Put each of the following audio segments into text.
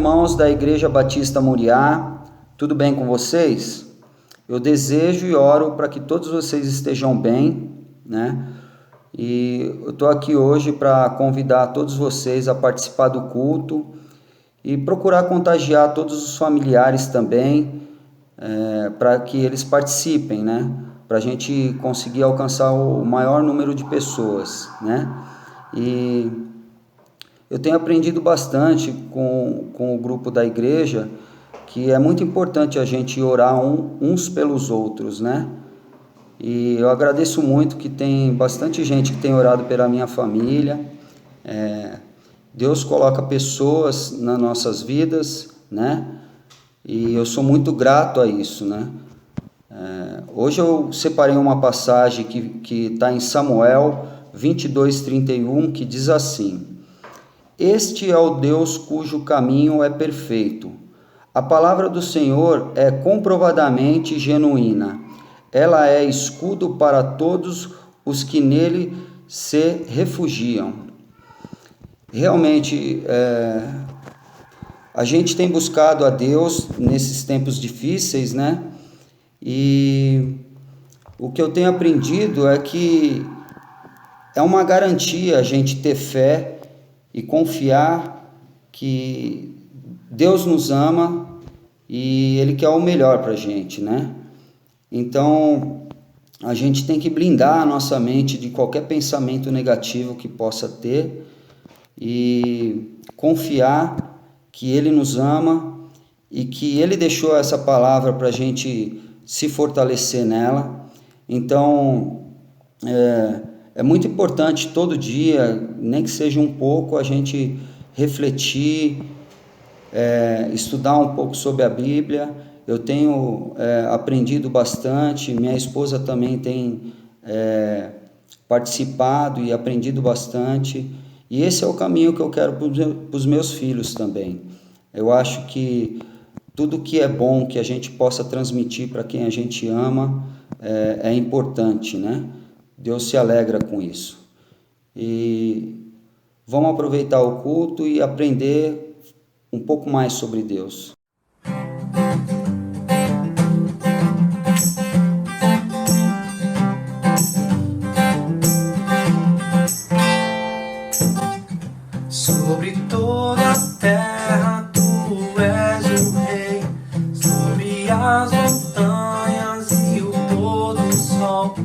irmãos da Igreja Batista Moriá, tudo bem com vocês? Eu desejo e oro para que todos vocês estejam bem, né? E eu estou aqui hoje para convidar todos vocês a participar do culto e procurar contagiar todos os familiares também, para que eles participem, né? Para a gente conseguir alcançar o maior número de pessoas, né? E eu tenho aprendido bastante com o grupo da igreja que é muito importante a gente orar uns pelos outros, né? E eu agradeço muito que tem bastante gente que tem orado pela minha família. Deus coloca pessoas nas nossas vidas, né? E eu sou muito grato a isso, né? Hoje eu separei uma passagem que está em Samuel 22:31, que diz assim: Este é o Deus cujo caminho é perfeito. A palavra do Senhor é comprovadamente genuína. Ela é escudo para todos os que nele se refugiam. Realmente, a gente tem buscado a Deus nesses tempos difíceis, né? E o que eu tenho aprendido é que é uma garantia a gente ter fé e confiar que Deus nos ama e Ele quer o melhor para a gente, né? Então, a gente tem que blindar a nossa mente de qualquer pensamento negativo que possa ter e confiar que Ele nos ama e que Ele deixou essa palavra para a gente se fortalecer nela. Então, é muito importante todo dia, nem que seja um pouco, a gente refletir, estudar um pouco sobre a Bíblia. Eu tenho aprendido bastante, minha esposa também tem participado e aprendido bastante, e esse é o caminho que eu quero para os meus filhos também. Eu acho que tudo que é bom que a gente possa transmitir para quem a gente ama é importante, né? Deus se alegra com isso. E vamos aproveitar o culto e aprender um pouco mais sobre Deus. Sobre toda a terra tu és o rei, sobre as montanhas e o pôr do sol.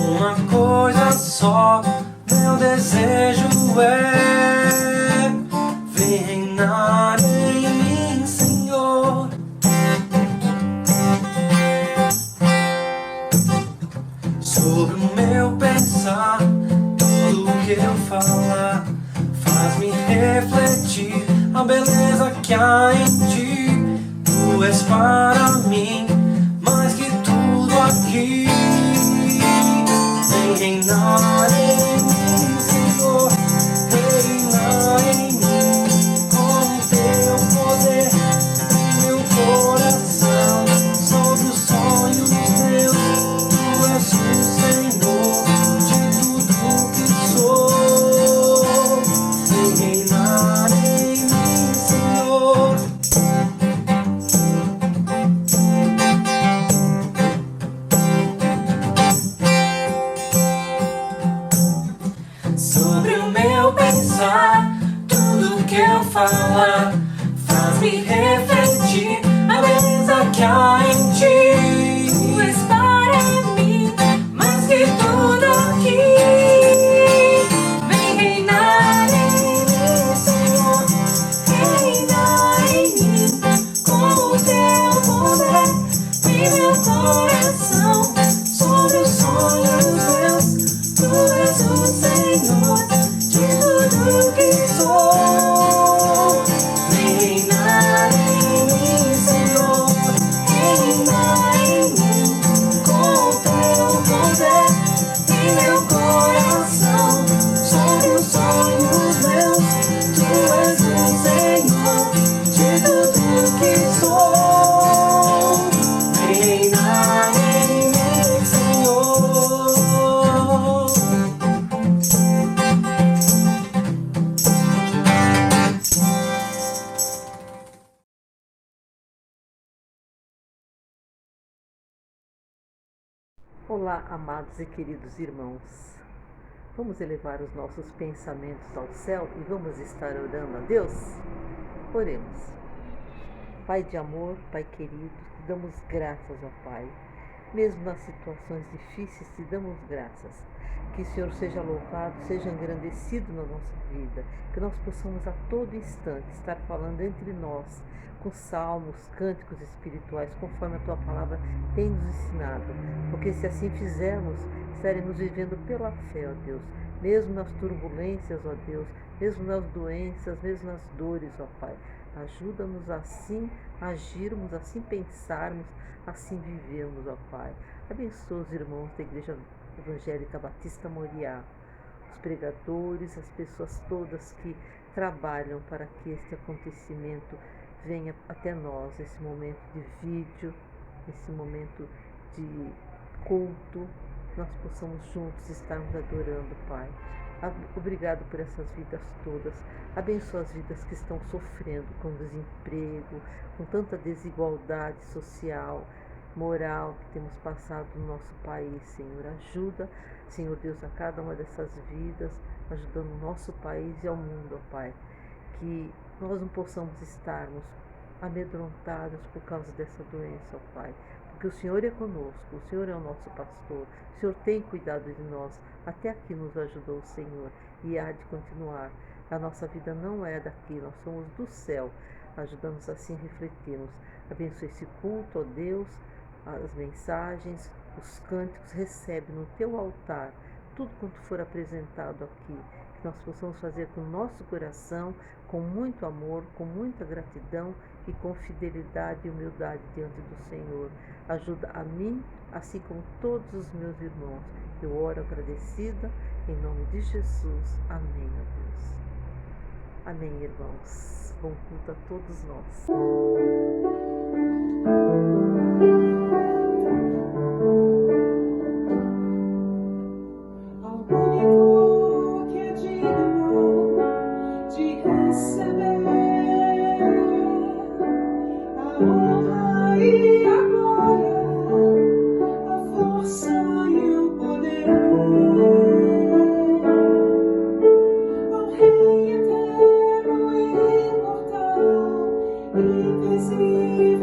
Uma coisa só, meu desejo é: vem reinar em mim, Senhor. Sobre o meu pensar, tudo que eu falar, faz-me refletir a beleza que há em ti. Tu és para mim mais que tudo aqui. Vem reinar em mim, Senhor, reinar em mim, com teu poder, meu coração, sobre os sonhos meus. Tu és o Senhor de tudo que sou. Vem reinar em mim, Senhor. Olá, amados e queridos irmãos. Vamos elevar os nossos pensamentos ao céu e vamos estar orando a Deus? Oremos. Pai de amor, Pai querido, te damos graças, ó Pai. Mesmo nas situações difíceis, te damos graças. Que o Senhor seja louvado, seja engrandecido na nossa vida. Que nós possamos a todo instante estar falando entre nós, com salmos, cânticos espirituais, conforme a Tua palavra tem nos ensinado. Porque se assim fizermos, estaremos vivendo pela fé, ó Deus. Mesmo nas turbulências, ó Deus, mesmo nas doenças, mesmo nas dores, ó Pai. Ajuda-nos assim a agirmos, assim pensarmos, assim vivermos, ó Pai. Abençoa os irmãos da Igreja Evangélica Batista Moriá, os pregadores, as pessoas todas que trabalham para que este acontecimento venha até nós, esse momento de vídeo, esse momento de culto, nós possamos juntos estarmos adorando, Pai. Obrigado por essas vidas todas. Abençoa as vidas que estão sofrendo com desemprego, com tanta desigualdade social, moral que temos passado no nosso país, Senhor. Ajuda, Senhor Deus, a cada uma dessas vidas, ajudando o nosso país e ao mundo, ó Pai. Que nós não possamos estarmos amedrontados por causa dessa doença, ó Pai. Porque o Senhor é conosco, o Senhor é o nosso pastor, o Senhor tem cuidado de nós, até aqui nos ajudou o Senhor e há de continuar. A nossa vida não é daqui, nós somos do céu, ajudando-nos assim a refletirmos. Abençoe esse culto, ó Deus, as mensagens, os cânticos, recebe no teu altar tudo quanto for apresentado aqui, que nós possamos fazer com o nosso coração, com muito amor, com muita gratidão e com fidelidade e humildade diante do Senhor. Ajuda a mim, assim como todos os meus irmãos. Eu oro agradecida, em nome de Jesus. Amém, ó Deus. Amém, irmãos. Bom culto a todos nós. Invisível.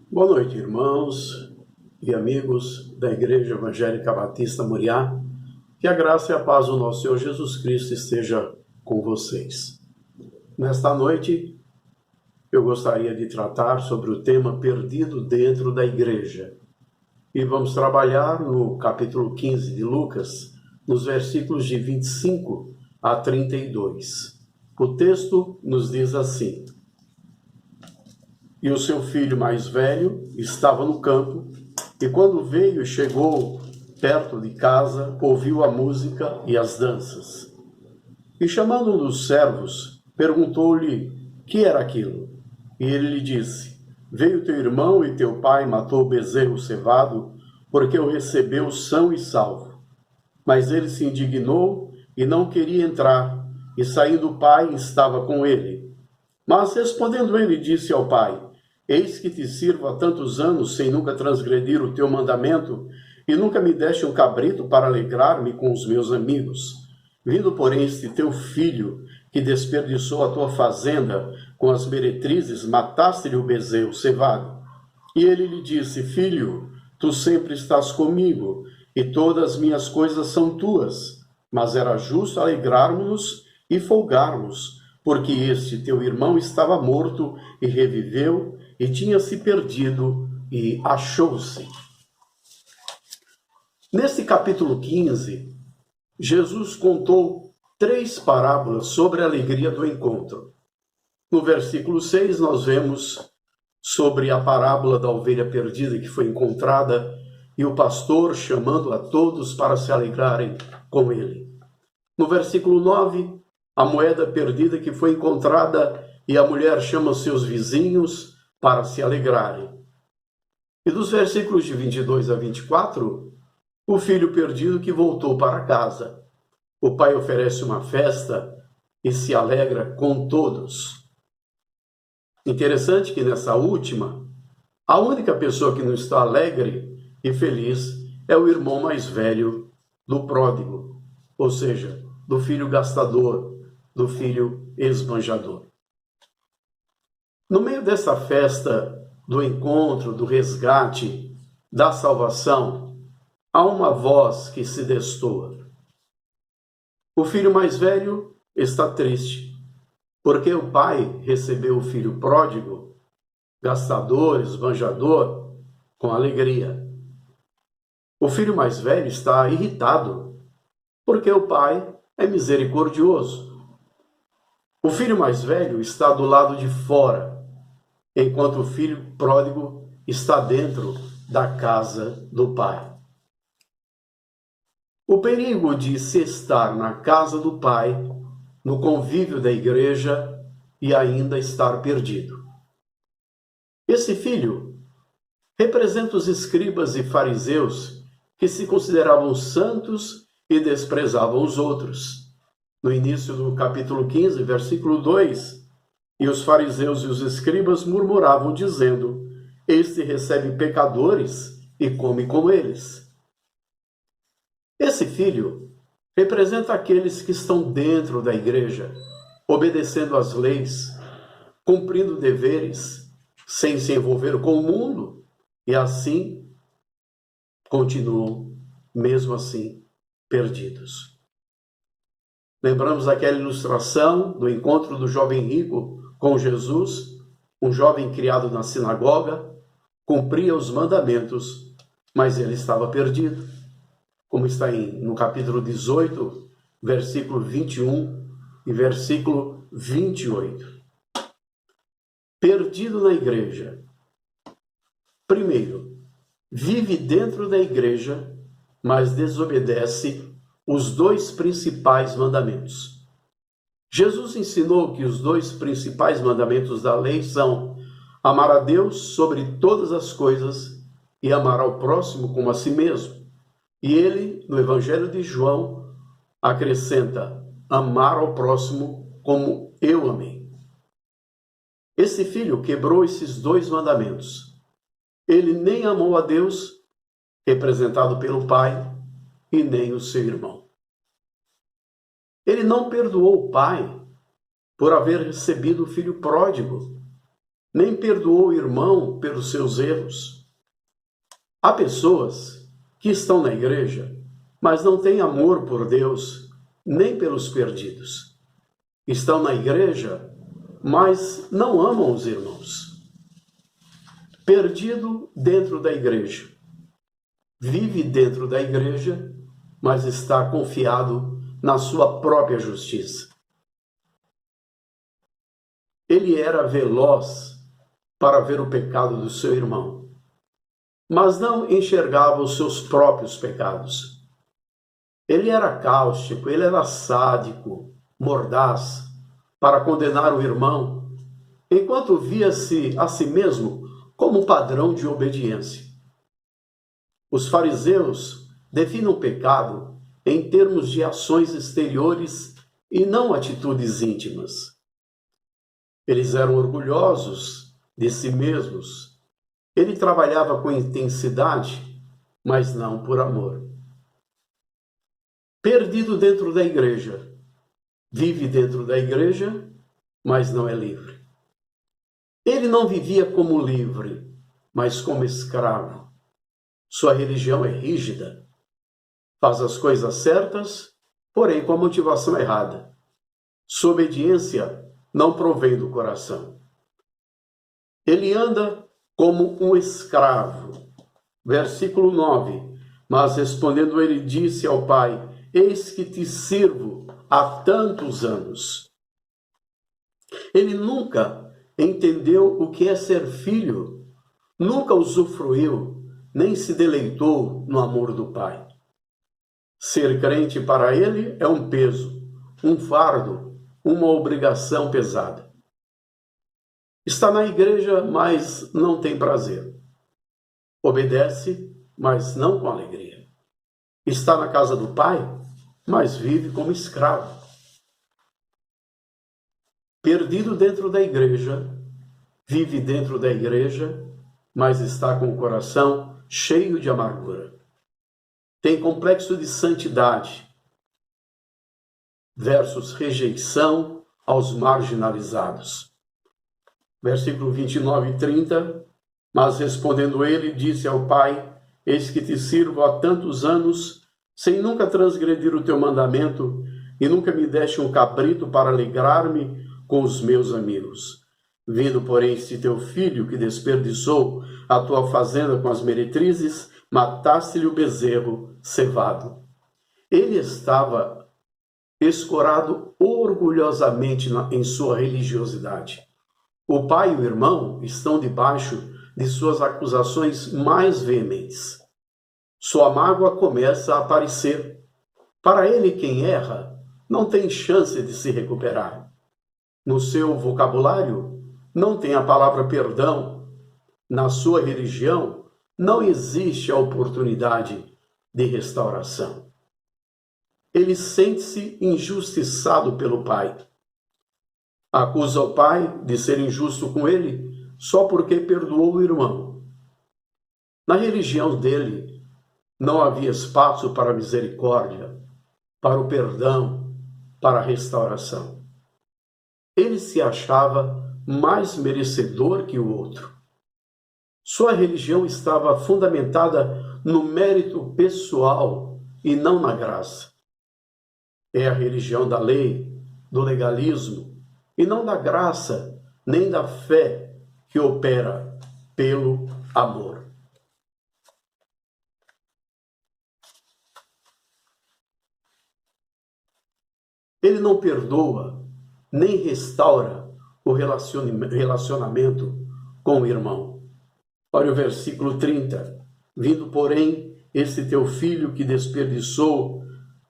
Boa noite, irmãos e amigos da Igreja Evangélica Batista Moriá. Que a graça e a paz do nosso Senhor Jesus Cristo esteja com vocês. Nesta noite, eu gostaria de tratar sobre o tema perdido dentro da igreja. E vamos trabalhar no capítulo 15 de Lucas, nos versículos de 25 a 32. O texto nos diz assim: E o seu filho mais velho estava no campo, e quando veio e chegou perto de casa, ouviu a música e as danças. E chamando um dos servos, perguntou-lhe que era aquilo. E ele lhe disse: Veio teu irmão e teu pai matou o bezerro cevado, porque o recebeu são e salvo. Mas ele se indignou e não queria entrar, e saindo o pai estava com ele. Mas respondendo ele, disse ao pai: Eis que te sirvo há tantos anos sem nunca transgredir o teu mandamento, e nunca me deste um cabrito para alegrar-me com os meus amigos. Vindo, porém, este teu filho, que desperdiçou a tua fazenda com as meretrizes, mataste-lhe o bezerro cevado. E ele lhe disse: Filho, tu sempre estás comigo, e todas as minhas coisas são tuas. Mas era justo alegrarmos-nos e folgarmos, porque este teu irmão estava morto e reviveu, e tinha se perdido e achou-se. Neste capítulo 15, Jesus contou 3 parábolas sobre a alegria do encontro. No versículo 6, nós vemos sobre a parábola da ovelha perdida que foi encontrada e o pastor chamando a todos para se alegrarem com ele. No versículo 9, a moeda perdida que foi encontrada e a mulher chama seus vizinhos para se alegrarem. E dos versículos de 22 a 24, o filho perdido que voltou para casa. O pai oferece uma festa e se alegra com todos. Interessante que nessa última, a única pessoa que não está alegre e feliz é o irmão mais velho do pródigo, ou seja, do filho gastador, do filho esbanjador. No meio dessa festa do encontro, do resgate, da salvação, há uma voz que se destoa. O filho mais velho está triste, porque o pai recebeu o filho pródigo, gastador, esbanjador, com alegria. O filho mais velho está irritado, porque o pai é misericordioso. O filho mais velho está do lado de fora, enquanto o filho pródigo está dentro da casa do pai. O perigo de se estar na casa do pai, no convívio da igreja e ainda estar perdido. Esse filho representa os escribas e fariseus que se consideravam santos e desprezavam os outros. No início do capítulo 15, versículo 2, e os fariseus e os escribas murmuravam, dizendo: Este recebe pecadores e come com eles. Esse filho representa aqueles que estão dentro da igreja, obedecendo às leis, cumprindo deveres, sem se envolver com o mundo, e assim continuam, mesmo assim, perdidos. Lembramos aquela ilustração do encontro do jovem rico com Jesus, um jovem criado na sinagoga, cumpria os mandamentos, mas ele estava perdido, como está no capítulo 18, versículo 21 e versículo 28. Perdido na igreja. Primeiro, vive dentro da igreja, mas desobedece os 2 principais mandamentos. Jesus ensinou que os 2 principais mandamentos da lei são amar a Deus sobre todas as coisas e amar ao próximo como a si mesmo. E ele, no Evangelho de João, acrescenta: amar ao próximo como eu amei. Esse filho quebrou esses 2 mandamentos. Ele nem amou a Deus, representado pelo pai, e nem o seu irmão. Ele não perdoou o pai por haver recebido o filho pródigo, nem perdoou o irmão pelos seus erros. Há pessoas que estão na igreja, mas não têm amor por Deus, nem pelos perdidos. Estão na igreja, mas não amam os irmãos. Perdido dentro da igreja. Vive dentro da igreja, mas está confiado na sua própria justiça. Ele era veloz para ver o pecado do seu irmão, mas não enxergava os seus próprios pecados. Ele era cáustico, ele era sádico, mordaz, para condenar o irmão, enquanto via-se a si mesmo como padrão de obediência. Os fariseus definem o pecado em termos de ações exteriores e não atitudes íntimas. Eles eram orgulhosos de si mesmos. Ele trabalhava com intensidade, mas não por amor. Perdido dentro da igreja. Vive dentro da igreja, mas não é livre. Ele não vivia como livre, mas como escravo. Sua religião é rígida. Faz as coisas certas, porém com a motivação errada. Sua obediência não provém do coração. Ele anda como um escravo. Versículo 9. Mas respondendo ele disse ao pai: eis que te sirvo há tantos anos. Ele nunca entendeu o que é ser filho, nunca usufruiu, nem se deleitou no amor do pai. Ser crente para ele é um peso, um fardo, uma obrigação pesada. Está na igreja, mas não tem prazer. Obedece, mas não com alegria. Está na casa do pai, mas vive como escravo. Perdido dentro da igreja, vive dentro da igreja, mas está com o coração cheio de amargura. Tem complexo de santidade versus rejeição aos marginalizados. Versículo 29 e 30. Mas respondendo ele, disse ao pai: eis que te sirvo há tantos anos, sem nunca transgredir o teu mandamento, e nunca me deste um cabrito para alegrar-me com os meus amigos. Vindo, porém, este teu filho, que desperdiçou a tua fazenda com as meretrizes, mataste-lhe o bezerro cevado. Ele estava escorado orgulhosamente em sua religiosidade. O pai e o irmão estão debaixo de suas acusações mais veementes. Sua mágoa começa a aparecer. Para ele, quem erra não tem chance de se recuperar. No seu vocabulário, não tem a palavra perdão. Na sua religião, não existe a oportunidade de restauração. Ele sente-se injustiçado pelo pai. Acusa o pai de ser injusto com ele só porque perdoou o irmão. Na religião dele, não havia espaço para a misericórdia, para o perdão, para a restauração. Ele se achava mais merecedor que o outro. Sua religião estava fundamentada no mérito pessoal e não na graça. É a religião da lei, do legalismo, e não da graça, nem da fé que opera pelo amor. Ele não perdoa, nem restaura o relacionamento com o irmão. Olha o versículo 30. Vindo, porém, esse teu filho que desperdiçou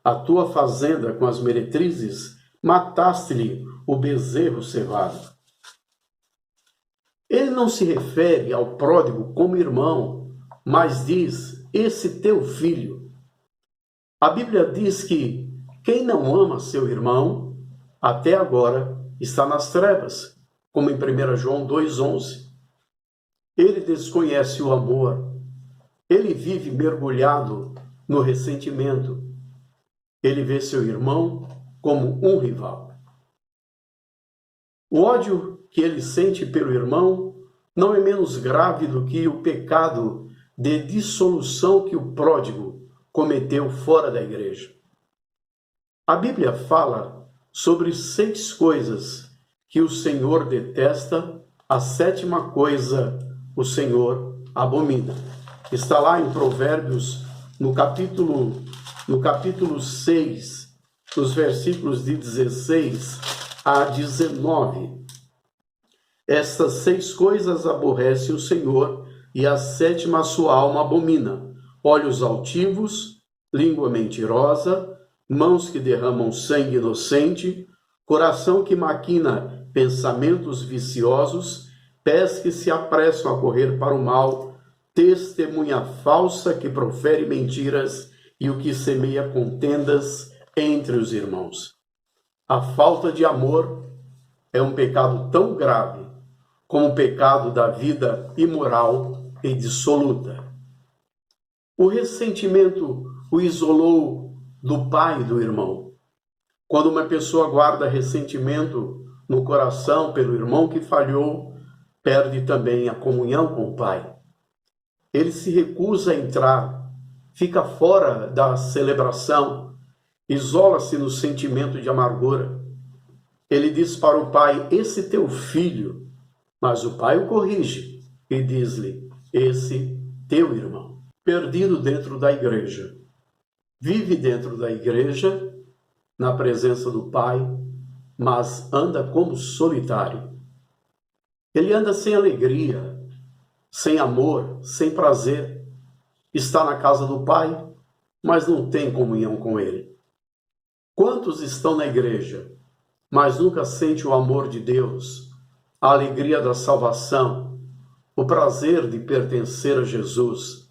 a tua fazenda com as meretrizes, mataste-lhe o bezerro cevado. Ele não se refere ao pródigo como irmão, mas diz, esse teu filho. A Bíblia diz que quem não ama seu irmão, até agora está nas trevas, como em 1 João 2,11. Ele desconhece o amor. Ele vive mergulhado no ressentimento. Ele vê seu irmão como um rival. O ódio que ele sente pelo irmão não é menos grave do que o pecado de dissolução que o pródigo cometeu fora da igreja. A Bíblia fala sobre 6 coisas que o Senhor detesta, a 7ª coisa o Senhor abomina. Está lá em Provérbios, no capítulo 6, nos versículos de 16 a 19. Estas 6 coisas aborrece o Senhor, e a 7ª sua alma abomina: olhos altivos, língua mentirosa, mãos que derramam sangue inocente, coração que maquina pensamentos viciosos, pés que se apressam a correr para o mal, testemunha falsa que profere mentiras e o que semeia contendas entre os irmãos. A falta de amor é um pecado tão grave como o pecado da vida imoral e dissoluta. O ressentimento o isolou do pai do irmão. Quando uma pessoa guarda ressentimento no coração pelo irmão que falhou, perde também a comunhão com o pai. Ele se recusa a entrar, fica fora da celebração, isola-se no sentimento de amargura. Ele diz para o pai: esse teu filho. Mas o pai o corrige e diz-lhe: esse teu irmão. Perdido dentro da igreja. Vive dentro da igreja, na presença do pai, mas anda como solitário. Ele anda sem alegria, sem amor, sem prazer. Está na casa do pai, mas não tem comunhão com ele. Quantos estão na igreja, mas nunca sente o amor de Deus, a alegria da salvação, o prazer de pertencer a Jesus,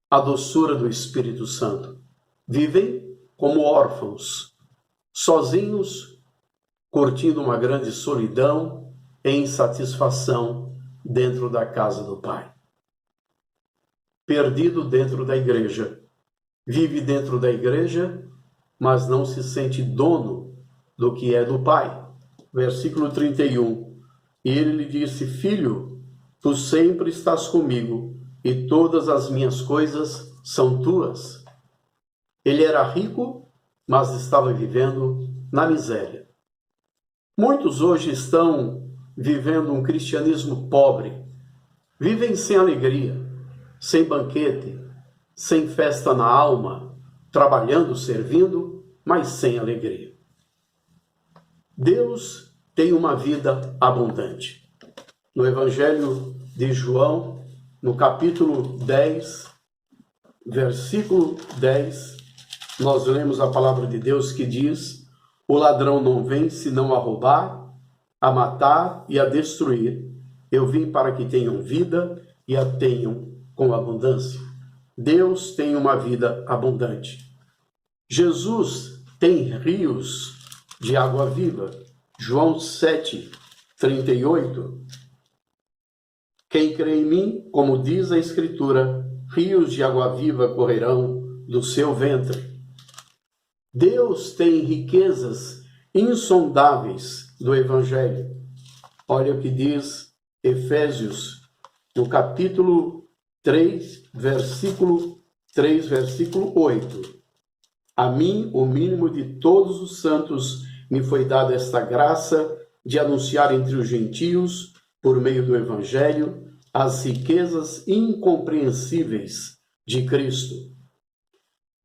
a doçura do Espírito Santo? Vivem como órfãos, sozinhos, curtindo uma grande solidão e insatisfação dentro da casa do Pai. Perdido dentro da igreja, vive dentro da igreja, mas não se sente dono do que é do Pai. Versículo 31. E ele lhe disse: filho, tu sempre estás comigo, e todas as minhas coisas são tuas. Ele era rico, mas estava vivendo na miséria. Muitos hoje estão vivendo um cristianismo pobre. Vivem sem alegria, sem banquete, sem festa na alma, trabalhando, servindo, mas sem alegria. Deus tem uma vida abundante. No Evangelho de João, no capítulo 10, versículo 10, nós lemos a palavra de Deus que diz: o ladrão não vem senão a roubar, a matar e a destruir. Eu vim para que tenham vida e a tenham com abundância. Deus tem uma vida abundante. Jesus tem rios de água viva. João 7, 38. Quem crê em mim, como diz a Escritura, rios de água viva correrão do seu ventre. Deus tem riquezas insondáveis do Evangelho. Olha o que diz Efésios, no capítulo 3, versículo 8. A mim, o mínimo de todos os santos, me foi dada esta graça de anunciar entre os gentios, por meio do Evangelho, as riquezas incompreensíveis de Cristo.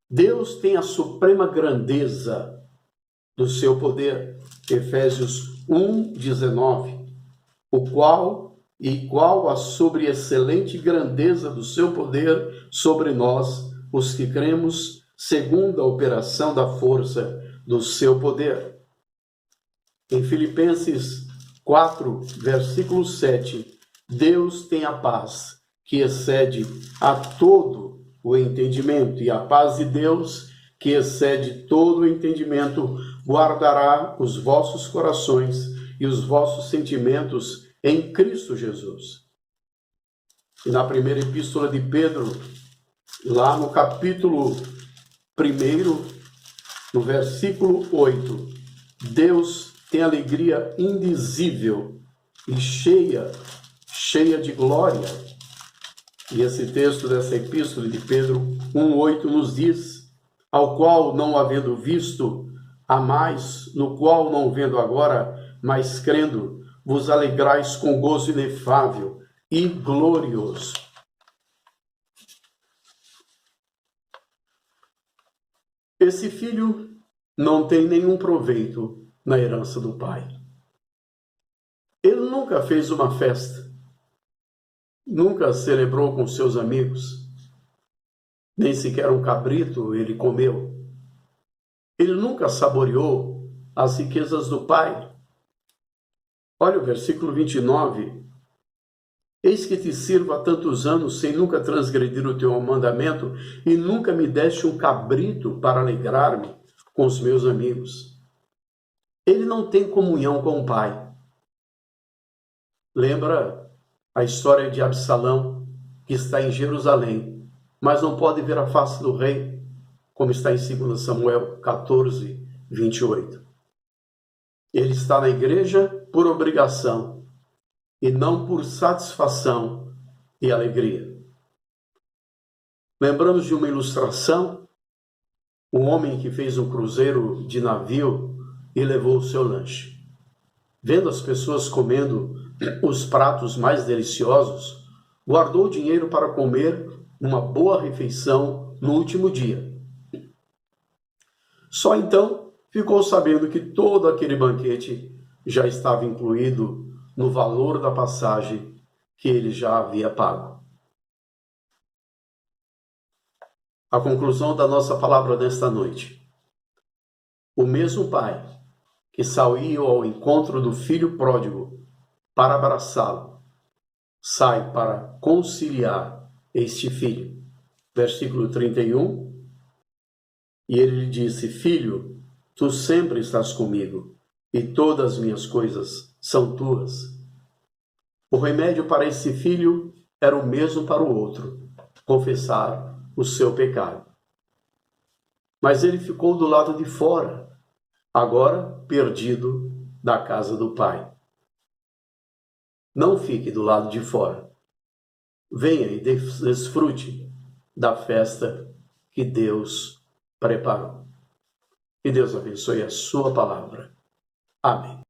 Deus tem a suprema grandeza do seu poder. Efésios 1:19. Qual a sobreexcelente grandeza do seu poder sobre nós, os que cremos, segundo a operação da força do seu poder. Em Filipenses 4, versículo 7, Deus tem a paz que excede a todo o entendimento, e a paz de Deus, que excede todo o entendimento, guardará os vossos corações e os vossos sentimentos em Cristo Jesus. E na primeira epístola de Pedro, lá no capítulo 1, no versículo 8, Deus tem alegria indizível e cheia cheia de glória. E esse texto dessa epístola de Pedro 1,8 nos diz: ao qual, não havendo visto, amais, no qual, não vendo agora, mas crendo, vos alegrais com gozo inefável e glorioso. Esse filho não tem nenhum proveito na herança do pai. Ele nunca fez uma festa, nunca celebrou com seus amigos, nem sequer um cabrito ele comeu. Ele nunca saboreou as riquezas do pai. Olha o versículo 29. Eis que te sirvo há tantos anos sem nunca transgredir o teu mandamento e nunca me deste um cabrito para alegrar-me com os meus amigos. Ele não tem comunhão com o pai. Lembra a história de Absalão, que está em Jerusalém, mas não pode ver a face do rei, como está em 2 Samuel 14, 28. Ele está na igreja por obrigação e não por satisfação e alegria. Lembramos de uma ilustração, um homem que fez um cruzeiro de navio e levou o seu lanche. Vendo as pessoas comendo os pratos mais deliciosos, guardou o dinheiro para comer uma boa refeição no último dia. Só então ficou sabendo que todo aquele banquete já estava incluído no valor da passagem que ele já havia pago. A conclusão da nossa palavra nesta noite. O mesmo pai que saiu ao encontro do filho pródigo para abraçá-lo, sai para conciliar este filho. Versículo 31. E ele lhe disse: filho, tu sempre estás comigo, e todas as minhas coisas são tuas. O remédio para esse filho era o mesmo para o outro: confessar o seu pecado. Mas ele ficou do lado de fora, agora perdido da casa do pai. Não fique do lado de fora. Venha e desfrute da festa que Deus preparou. Que Deus abençoe a sua palavra. Amém.